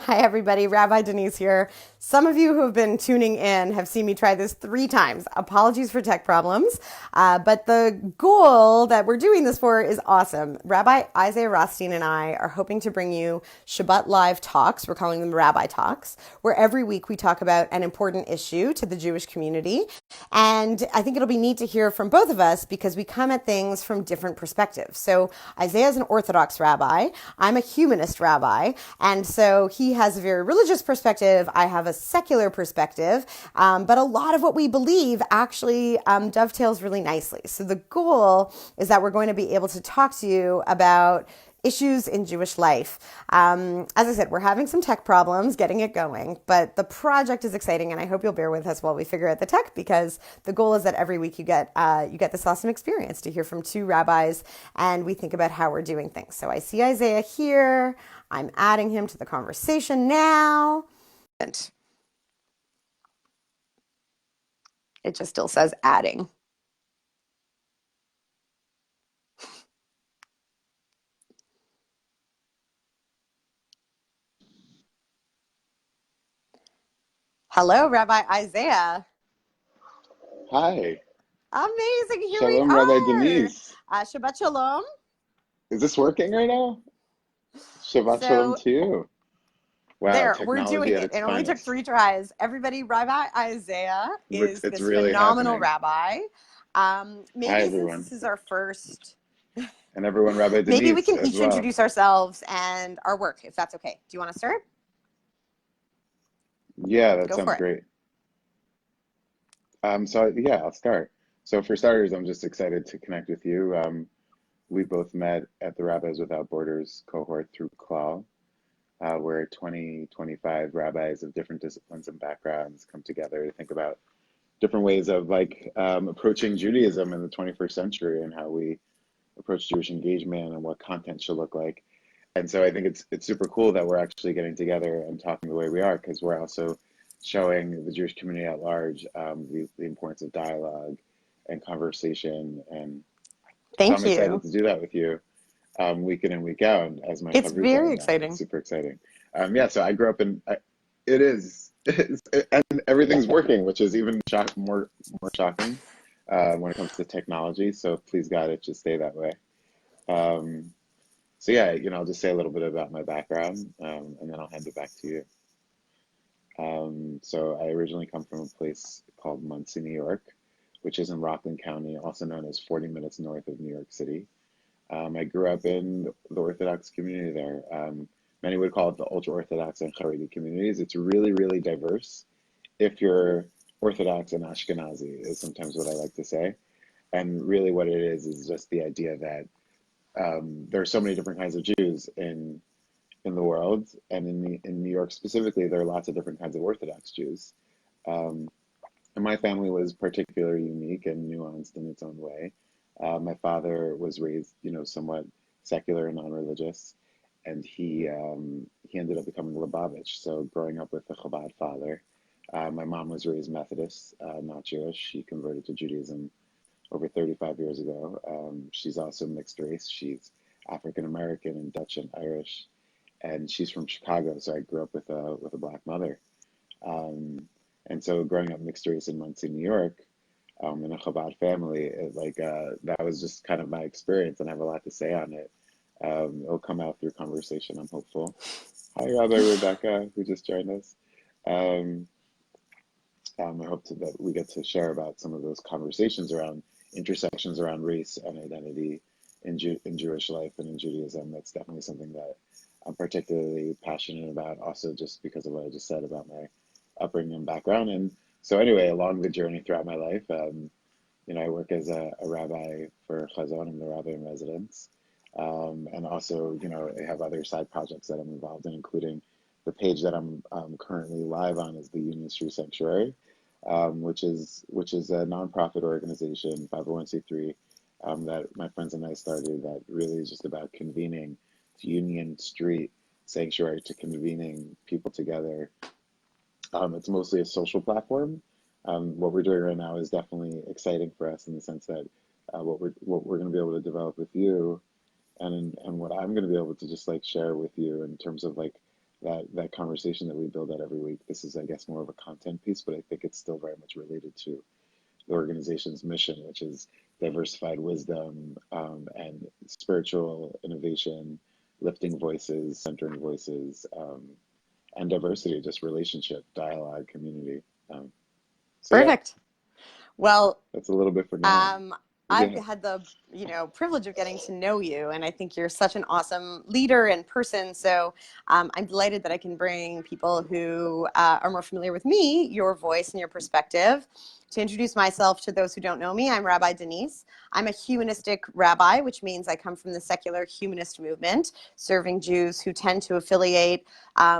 Hi, everybody. Rabbi Denise here. Some of you who have been tuning in have seen me try this 3 times. Apologies for tech problems. But the goal that we're doing this for is awesome. Rabbi Isaiah Rothstein and I are hoping to bring you Shabbat Live Talks. We're calling them Rabbi Talks, where every week we talk about an important issue to the Jewish community. And I think it'll be neat to hear from both of us because we come at things from different perspectives. So Isaiah is an Orthodox rabbi. I'm a humanist rabbi. And so he has a very religious perspective. I have a secular perspective. But a lot of what we believe actually dovetails really nicely. So the goal is that we're going to be able to talk to you about issues in Jewish life. As I said, we're having some tech problems getting it going, but the project is exciting, and I hope you'll bear with us while we figure out the tech, because the goal is that every week you get this awesome experience to hear from 2 rabbis, and we think about how we're doing things. So I see Isaiah here. I'm adding him to the conversation now. It just still says adding. Hello, Rabbi Isaiah. Hi, Amazing. Here we Shalom, Rabbi are. Denise. Shabbat Shalom. Is this working right now? Shabbat Shalom So to you. Wow, there, we're technology doing at it. its It only took finest. 3 tries. Everybody, Rabbi Isaiah is It's this really phenomenal happening. rabbi. Hi, Maybe since everyone. this is our first, And everyone, Rabbi maybe we Denise can as each well. introduce ourselves and our work, if that's okay. Do you want to start? Yeah, that Go for sounds it. great. Yeah, I'll start. So for starters, I'm just excited to connect with you. We both met at the Rabbis Without Borders cohort through CLAW, where 20, 25 rabbis of different disciplines and backgrounds come together to think about different ways of approaching Judaism in the 21st century and how we approach Jewish engagement and what content should look like. And so I think it's super cool that we're actually getting together and talking the way we are, because we're also showing the Jewish community at large the importance of dialogue and conversation. And so Thank I'm excited you. to do that with you week in and week out as my It's chavruta, very and it's exciting. super exciting. Yeah, so I grew up it is, and everything's working, which is even more shocking when it comes to technology. So please God, it should stay that way. Um, so yeah, I'll just say a little bit about my background, and then I'll hand it back to you. So I originally come from a place called Muncie, New York, which is in Rockland County, also known as 40 minutes north of New York City. I grew up in the Orthodox community there. Many would call it the ultra Orthodox and Haredi communities. It's really, really diverse. If you're Orthodox and Ashkenazi, is sometimes what I like to say. And really, what it is just the idea that there are so many different kinds of Jews in the world, and in New York specifically, there are lots of different kinds of Orthodox Jews. Um, and my family was particularly unique and nuanced in its own way. My father was raised, somewhat secular and non-religious, and he ended up becoming Lubavitch. So growing up with a Chabad father, my mom was raised Methodist, not Jewish. She converted to Judaism over 35 years ago. She's also mixed race. She's African American and Dutch and Irish, and she's from Chicago. So I grew up with a black mother. Um, and so growing up mixed race in Muncie, New York, in a Chabad family, that was just kind of my experience, and I have a lot to say on it. It'll come out through conversation, I'm hopeful. Hi, Rabbi Rebecca, who just joined us. Um, I hope that we get to share about some of those conversations around intersections around race and identity in Jewish life and in Judaism. That's definitely something that I'm particularly passionate about, also just because of what I just said about my upbringing and background. And so, anyway, along the journey throughout my life, I work as a rabbi for Chazon. I'm the rabbi in residence. And also, I have other side projects that I'm involved in, including the page that I'm currently live on is the Union Street Sanctuary, which is a nonprofit organization, 501c3, that my friends and I started, that really is just about convening to Union Street Sanctuary, to convening people together. It's mostly a social platform. What we're doing right now is definitely exciting for us in the sense that what we're going to be able to develop with you, and what I'm going to be able to just like share with you in terms of like that conversation that we build out every week. This is, I guess, more of a content piece, but I think it's still very much related to the organization's mission, which is diversified wisdom, and spiritual innovation, lifting voices, centering voices, and diversity, just relationship, dialogue, community. Um, so yeah, Perfect. Well, that's a little bit for now. Um, I've Yeah. had the, privilege of getting to know you, and I think you're such an awesome leader and person. So I'm delighted that I can bring people who are more familiar with me, your voice and your perspective. To introduce myself to those who don't know me, I'm Rabbi Denise. I'm a humanistic rabbi, which means I come from the secular humanist movement, serving Jews who tend to affiliate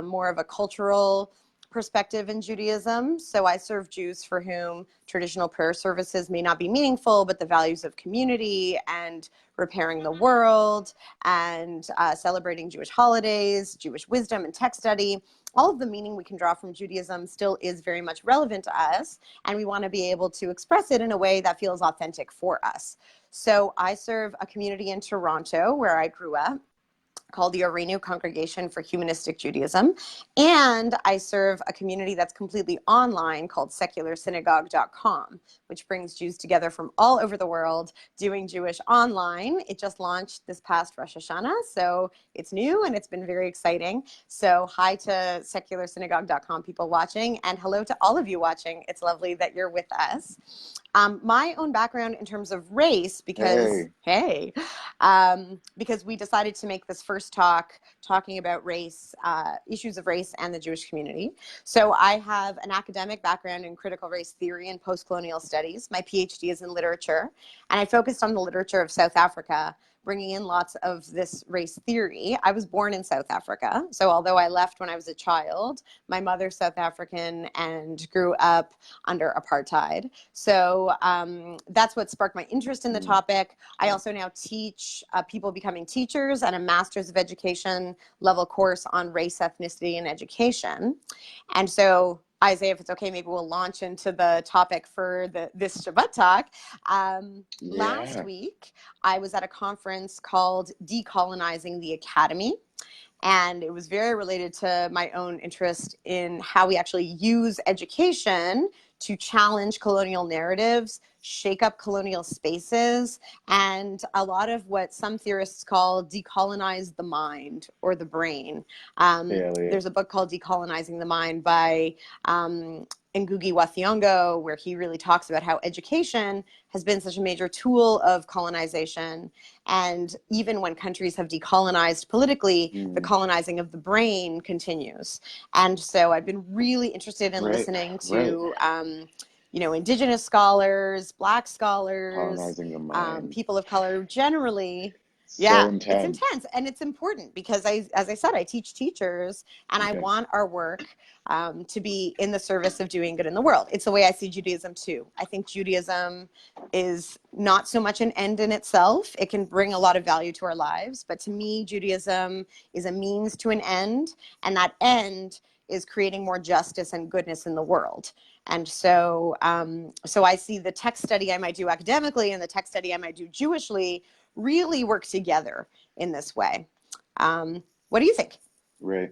more of a cultural perspective in Judaism. So I serve Jews for whom traditional prayer services may not be meaningful, but the values of community and repairing the world and celebrating Jewish holidays, Jewish wisdom and text study, all of the meaning we can draw from Judaism still is very much relevant to us. And we want to be able to express it in a way that feels authentic for us. So I serve a community in Toronto where I grew up, called the Orenu Congregation for Humanistic Judaism. And I serve a community that's completely online called secularsynagogue.com, which brings Jews together from all over the world doing Jewish online. It just launched this past Rosh Hashanah, so it's new and it's been very exciting. So hi to secularsynagogue.com people watching, and hello to all of you watching. It's lovely that you're with us. My own background in terms of race, because, Hey. hey, because we decided to make this first talk talking about race, issues of race and the Jewish community. So I have an academic background in critical race theory and post-colonial studies. My PhD is in literature, and I focused on the literature of South Africa, bringing in lots of this race theory. I was born in South Africa, so although I left when I was a child, my mother's South African and grew up under apartheid. So that's what sparked my interest in the Mm, topic. I right. also now teach people becoming teachers and a Master's of Education level course on race, ethnicity, and education. And so, Isaiah, if it's okay, maybe we'll launch into the topic for this Shabbat talk. Last Yeah. week, I was at a conference called Decolonizing the Academy. And it was very related to my own interest in how we actually use education to challenge colonial narratives, shake up colonial spaces, and a lot of what some theorists call decolonize the mind or the brain. Hey, Elliot. There's a book called Decolonizing the Mind by Ngugi wa Thiong'o, where he really talks about how education has been such a major tool of colonization. And even when countries have decolonized politically, the Mm, colonizing of the brain continues. And so I've been really interested in right. listening Right. to, Indigenous scholars, Black scholars, Colonizing the mind. people of color generally. So Yeah, it's intense. intense and it's important because as I said, I teach teachers and I Okay. want our work to be in the service of doing good in the world. It's the way I see Judaism too. I think Judaism is not so much an end in itself. It can bring a lot of value to our lives, but to me, Judaism is a means to an end, and that end is creating more justice and goodness in the world. And so, so I see the text study I might do academically and the text study I might do Jewishly really work together in this way. What do you think? Right.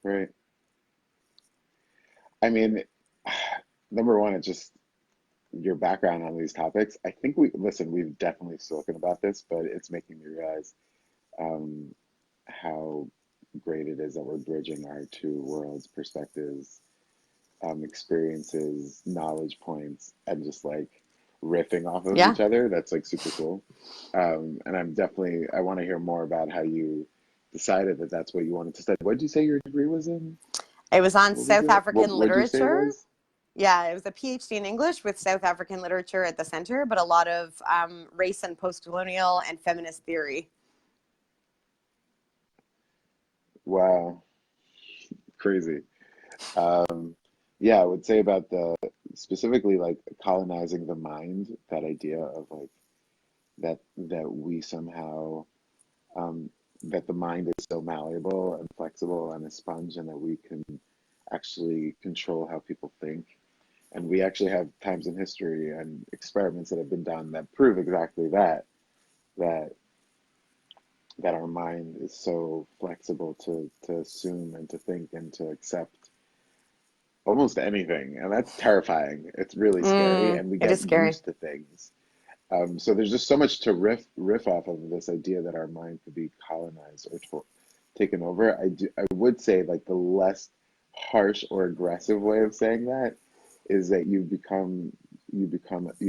Right. I mean, number one, it's just your background on these topics. I think we've definitely spoken about this, but it's making me realize um, how great it is that we're bridging our two worlds, perspectives, experiences, knowledge points, and just like riffing off of Yeah. each other. That's like super cool. And I want to hear more about how you decided that that's what you wanted to study. What did you say your degree was in? It was on What was South it? African What did you say it literature. was? Yeah, it was a PhD in English with South African literature at the center, but a lot of race and post-colonial and feminist theory. Wow, crazy. Yeah, I would say about the specifically like colonizing the mind, that idea of like that we somehow um, that the mind is so malleable and flexible and a sponge, and that we can actually control how people think. And we actually have times in history and experiments that have been done that prove exactly that that our mind is so flexible to assume and to think and to accept almost anything. And that's terrifying. It's really scary. And we It is get scary. used to things. So there's just so much to riff off of this idea that our mind could be colonized or taken over. I would say like the less harsh or aggressive way of saying that is that you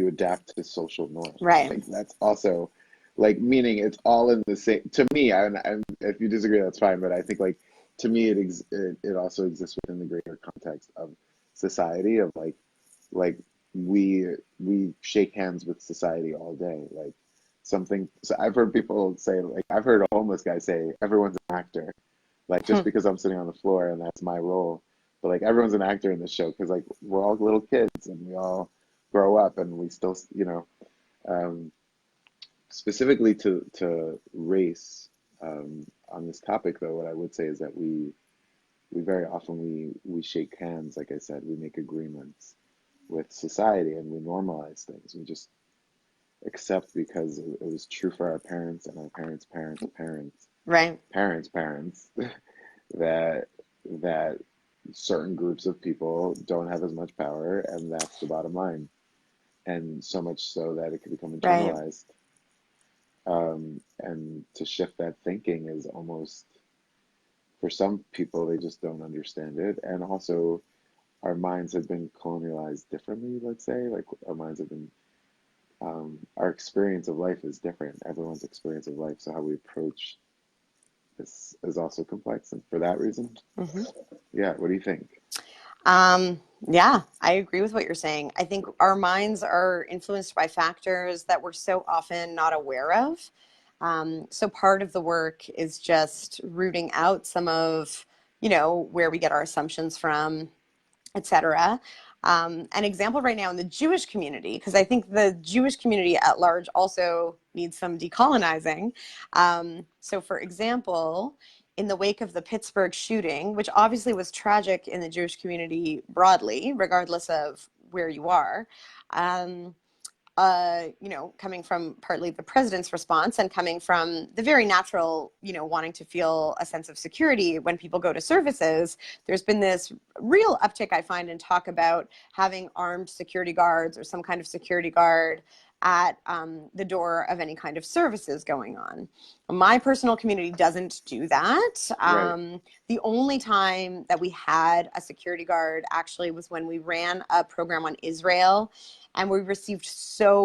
adapt to social norms. Right. Like that's also like meaning it's all in the same to me. And if you disagree, that's fine. But I think like to me it also exists within the greater context of society of like we shake hands with society all day. Like something, so I've heard people say, like I've heard a homeless guy say, everyone's an actor. Like just because I'm sitting on the floor and that's my role, but like everyone's an actor in this show because like we're all little kids and we all grow up and we still, um, specifically to race. On this topic, though, what I would say is that we very often we shake hands. Like I said, we make agreements with society and we normalize things. We just accept because it was true for our parents and our parents' parents' parents, Right. parents' parents that that certain groups of people don't have as much power, and that's the bottom line. And so much so that it can become Right. internalized. And to shift that thinking is almost, for some people, they just don't understand it. And also, our minds have been colonialized differently, let's say. Like, our minds have been, our experience of life is different. Everyone's experience of life. So, how we approach this is also complex. And for that reason, yeah, what do you think? Yeah, I agree with what you're saying. I think our minds are influenced by factors that we're so often not aware of. So part of the work is just rooting out some of, where we get our assumptions from, etc. An example right now in the Jewish community, because I think the Jewish community at large also needs some decolonizing. So, for example, in the wake of the Pittsburgh shooting, which obviously was tragic in the Jewish community broadly, regardless of where you are, um, coming from partly the president's response and coming from the very natural, wanting to feel a sense of security when people go to services, there's been this real uptick, I find, in talk about having armed security guards or some kind of security guard at the door of any kind of services going on. My personal community doesn't do that. Right, The only time that we had a security guard actually was when we ran a program on Israel, and we received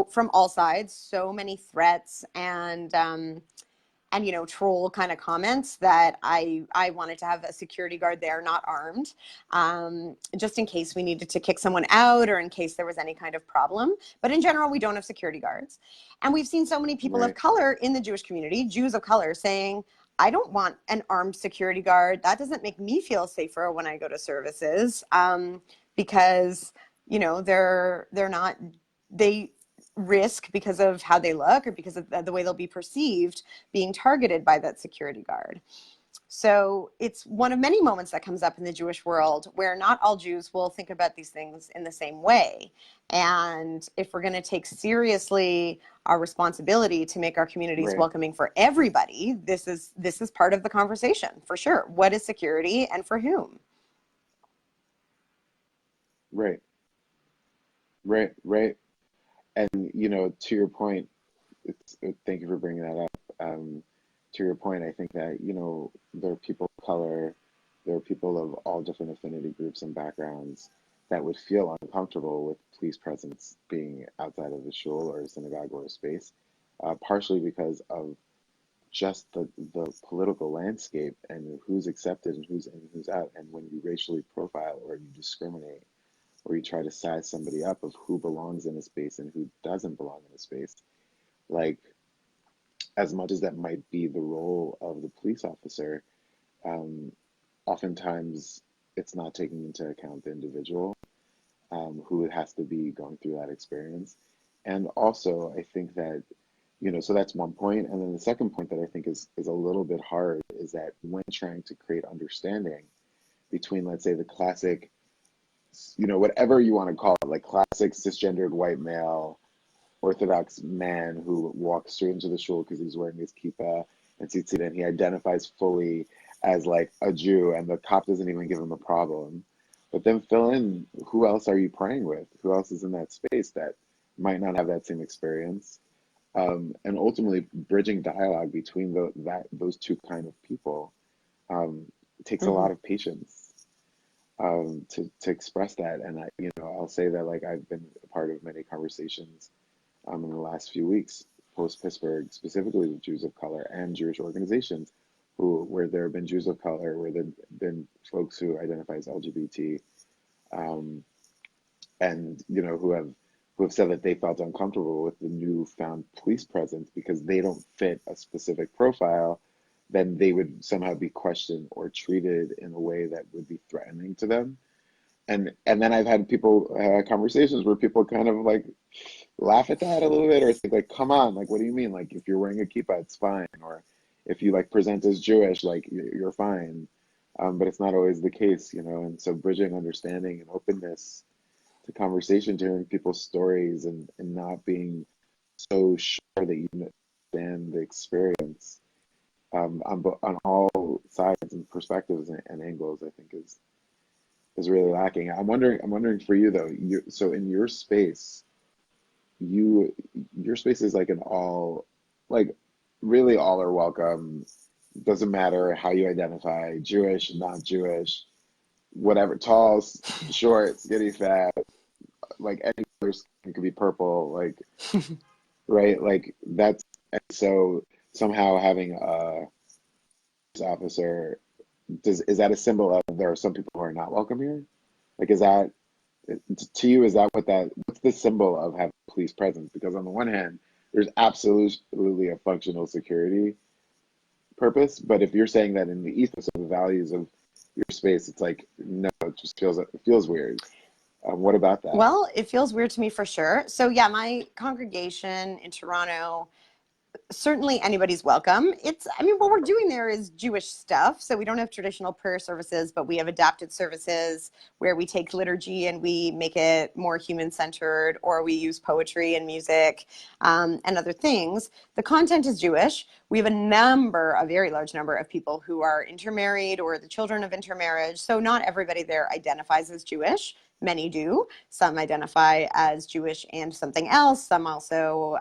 from all sides so many threats and troll kind of comments that I wanted to have a security guard there, not armed, just in case we needed to kick someone out or in case there was any kind of problem. But in general, we don't have security guards, and we've seen so many people of right, color in the Jewish community, Jews of color, saying, I don't want an armed security guard. That doesn't make me feel safer when I go to services, because they're not, they risk, because of how they look or because of the way they'll be perceived, being targeted by that security guard. So it's one of many moments that comes up in the Jewish world where not all Jews will think about these things in the same way. And if we're going to take seriously our responsibility to make our communities right, welcoming for everybody, this is part of the conversation for sure. What is security and for whom? right, right. And to your point, thank you for bringing that up. To your point, I think that there are people of color, there are people of all different affinity groups and backgrounds that would feel uncomfortable with police presence being outside of a shul or a synagogue or a space, partially because of just the political landscape and who's accepted and who's in and who's out. And when you racially profile or you discriminate or you try to size somebody up of who belongs in a space and who doesn't belong in a space, like as much as that might be the role of the police officer, um, oftentimes it's not taking into account the individual who has to be going through that experience. And also, I think that, so that's one point. And then the second point that I think is a little bit hard is that when trying to create understanding between, let's say, the classic, whatever you want to call it, like classic cisgendered white male Orthodox man who walks straight into the shul because he's wearing his kippah and tzitzit, and he identifies fully as like a Jew, and the cop doesn't even give him a problem. But then fill in who else are you praying with? Who else is in that space that might not have that same experience? And ultimately, bridging dialogue between those two kind of people um, takes a Hmm. lot of patience to express that. And I'll say that like I've been a part of many conversations in the last few weeks post Pittsburgh, specifically with Jews of color and Jewish organizations where there have been Jews of color, where there have been folks who identify as LGBT, um, and who have said that they felt uncomfortable with the newfound police presence because they don't fit a specific profile, then they would somehow be questioned or treated in a way that would be threatening to them. And then I've had people conversations where people kind of like laugh at that a little bit or think like, come on, like what do you mean? Like if you're wearing a kippah, it's fine, or if you like present as Jewish, like you're fine. But it's not always the case, and so bridging understanding and openness to conversation, to hearing people's stories, and not being so sure that you understand the experience on all sides and perspectives and angles, I think is really lacking. I'm wondering for you though. So in your space, you your space is like an all, like really all are welcome. Doesn't matter how you identify, Jewish, not Jewish, whatever, tall, short, skinny, fat, like any color skin could be purple, like right, like that's, and so somehow having a police officer, is that a symbol of there are some people who are not welcome here? Like is that, to you, is that what's the symbol of having police presence? Because on the one hand, there's absolutely a functional security purpose, but if you're saying that in the ethos of the values of your space, it's like no, it feels weird. What about that? Well, it feels weird to me for sure. So yeah, my congregation in Toronto, certainly anybody's welcome. I mean, what we're doing there is Jewish stuff. So we don't have traditional prayer services, but we have adapted services where we take liturgy and we make it more human centered, or we use poetry and music and other things. The content is Jewish. We have a very large number of people who are intermarried or the children of intermarriage. So not everybody there identifies as Jewish. Many do. Some identify as Jewish and something else. Some also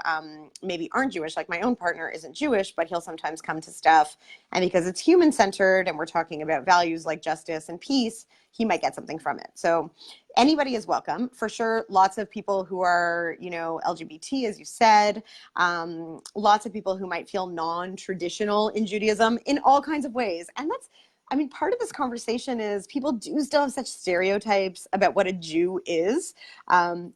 maybe aren't Jewish. Like my own partner isn't Jewish, but he'll sometimes come to stuff. And because it's human centered and we're talking about values like justice and peace, he might get something from it. So anybody is welcome. For sure, lots of people who are, LGBT, as you said, lots of people who might feel non traditional in Judaism in all kinds of ways. And part of this conversation is people do still have such stereotypes about what a Jew is.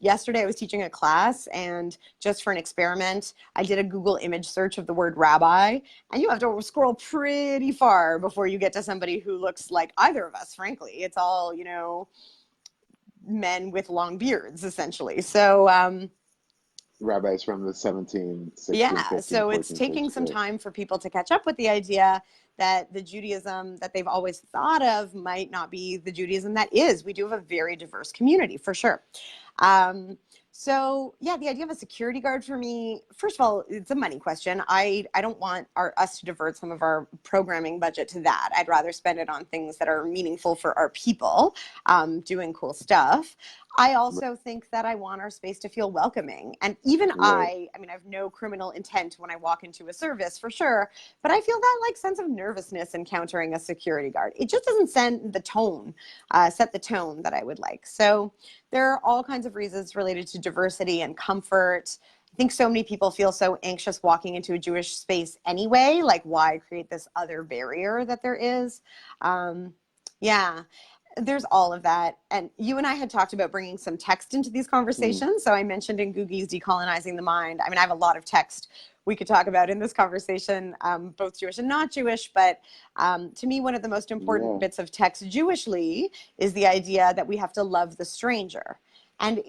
Yesterday, I was teaching a class, and just for an experiment, I did a Google image search of the word rabbi, and you have to scroll pretty far before you get to somebody who looks like either of us, frankly. It's all, men with long beards, essentially. So, Rabbis from the 17th, 16th, yeah, 15th, so it's 14th taking century, some right? time for people to catch up with the idea that the Judaism that they've always thought of might not be the Judaism that is. We do have a very diverse community, for sure. Um, so yeah, the idea of a security guard for me, first of all, it's a money question. I don't want us to divert some of our programming budget to that. I'd rather spend it on things that are meaningful for our people, doing cool stuff. I also think that I want our space to feel welcoming. And even Right. I have no criminal intent when I walk into a service for sure, but I feel that like sense of nervousness encountering a security guard. It just doesn't set the tone that I would like. So there are all kinds of reasons related to diversity and comfort. I think so many people feel so anxious walking into a Jewish space anyway. Like, why create this other barrier that there is? Yeah, there's all of that. And you and I had talked about bringing some text into these Mm, conversations. So I mentioned in Googie's Decolonizing the Mind. I have a lot of text we could talk about in this conversation, both Jewish and not Jewish. But to me, one of the most important yeah. bits of text Jewishly is the idea that we have to love the stranger. And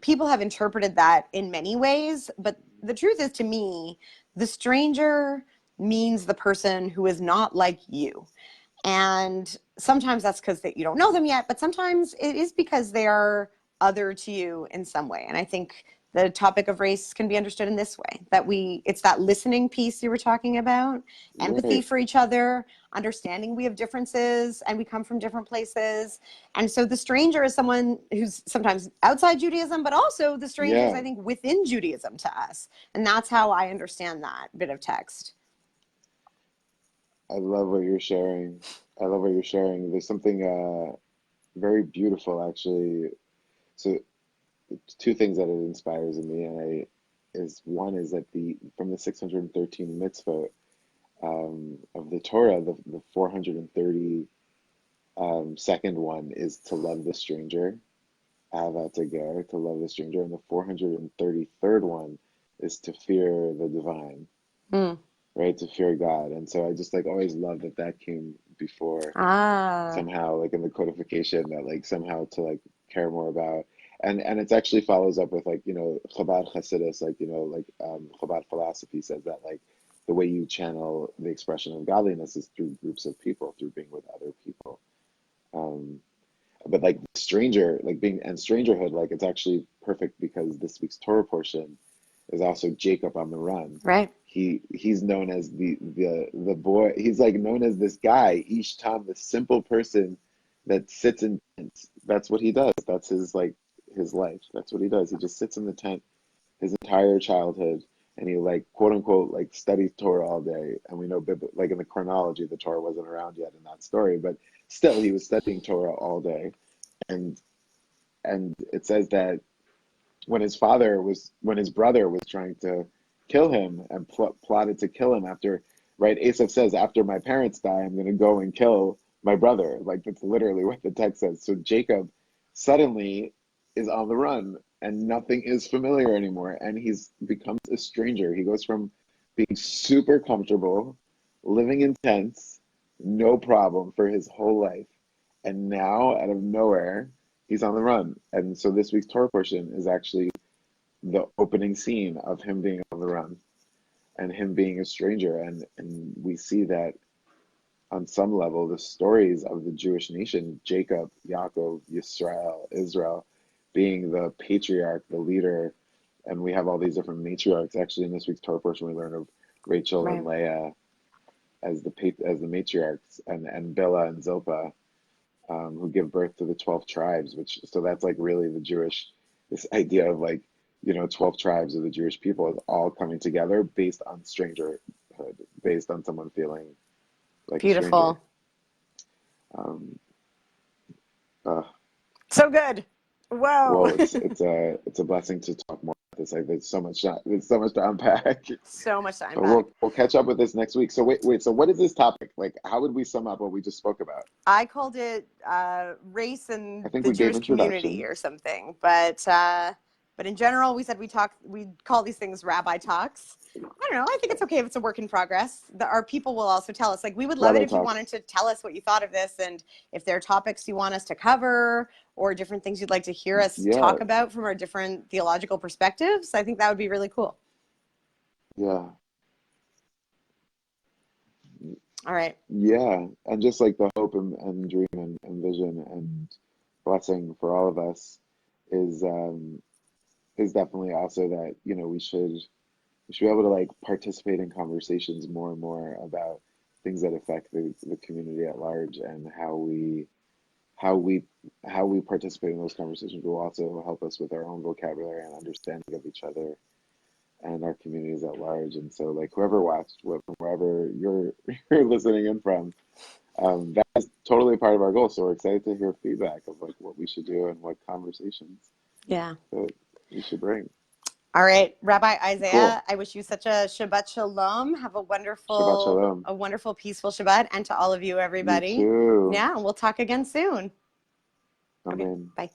people have interpreted that in many ways. But the truth is, to me, the stranger means the person who is not like you. And sometimes that's because that you don't know them yet, but sometimes it is because they are other to you in some way. And I think the topic of race can be understood in this way, that it's that listening piece you were talking about, empathy Right. for each other, understanding we have differences and we come from different places. And so the stranger is someone who's sometimes outside Judaism, but also the stranger is, Yeah. I think, within Judaism to us. And that's how I understand that bit of text. I love what you're sharing. I love what you're sharing. There's something very beautiful actually. So two things that it inspires in me, and I is one is that the from the 613 mitzvot of the Torah, the 430 second one is to love the stranger, avat ger, to love the stranger, and the 433rd one is to fear the divine, Mm. right? To fear God. And so I just like always love that that came before Ah, somehow, like in the codification, that like somehow to like care more about. And it's actually follows up with like, Chabad Hasidus, like, Chabad philosophy says that like the way you channel the expression of godliness is through groups of people, through being with other people. Um, but like stranger, like being and strangerhood, like it's actually perfect because this week's Torah portion is also Jacob on the run. right. He's known as the boy. He's like known as this guy, Ishtam, the simple person that sits in tents. That's what he does. That's his like his life. That's what he does. He just sits in the tent his entire childhood, and he like quote unquote like studies Torah all day. And we know like in the chronology, the Torah wasn't around yet in that story, but still he was studying Torah all day. And it says that when his brother was trying to kill him and plotted to kill him after, right? Asaph says, after my parents die, I'm going to go and kill my brother. Like that's literally what the text says. So Jacob suddenly is on the run and nothing is familiar anymore. And he's becomes a stranger. He goes from being super comfortable, living in tents, no problem for his whole life. And now out of nowhere, he's on the run. And so this week's Torah portion is actually the opening scene of him being on the run and him being a stranger. And we see that on some level, the stories of the Jewish nation, Jacob, Yaakov, Yisrael, Israel, being the patriarch, the leader, and we have all these different matriarchs. Actually, in this week's Torah portion, we learn of Rachel and Right. Leah as the matriarchs, and Bilhah and Zilpah, who give birth to the 12 tribes, which, so that's like really the Jewish, this idea of like, 12 tribes of the Jewish people is all coming together based on strangerhood, based on someone feeling like a stranger. Beautiful. Um, uh, So good. Whoa. Whoa, it's a blessing to talk more about this. Like there's so much to unpack. So much to But unpack. we'll catch up with this next week. So wait. So what is this topic? Like, how would we sum up what we just spoke about? I called it race and I think the we gave Jewish community introduction. or something. But in general, we said we call these things rabbi talks. I don't know. I think it's okay if it's a work in progress. Our people will also tell us. Like, we would love it Rabbi if you wanted talks. to tell us what you thought of this, and if there are topics you want us to cover or different things you'd like to hear us Yeah, talk about from our different theological perspectives. I think that would be really cool. yeah, All right. yeah. And just like the hope and dream and vision and blessing for all of us is um is definitely also that, we should be able to like participate in conversations more and more about things that affect the community at large, and how we how we participate in those conversations will also help us with our own vocabulary and understanding of each other and our communities at large. And so like whoever watched, from wherever you're you're listening in from, that's totally part of our goal. So we're excited to hear feedback of like what we should do and what conversations Yeah. that we should bring. All right, Rabbi Cool. Isaiah, I wish you such a Shabbat Shalom. Have Shabbat shalom. a wonderful, peaceful Shabbat, and to all of you, You everybody. too. Yeah, we'll talk again soon. Okay, Amen. bye.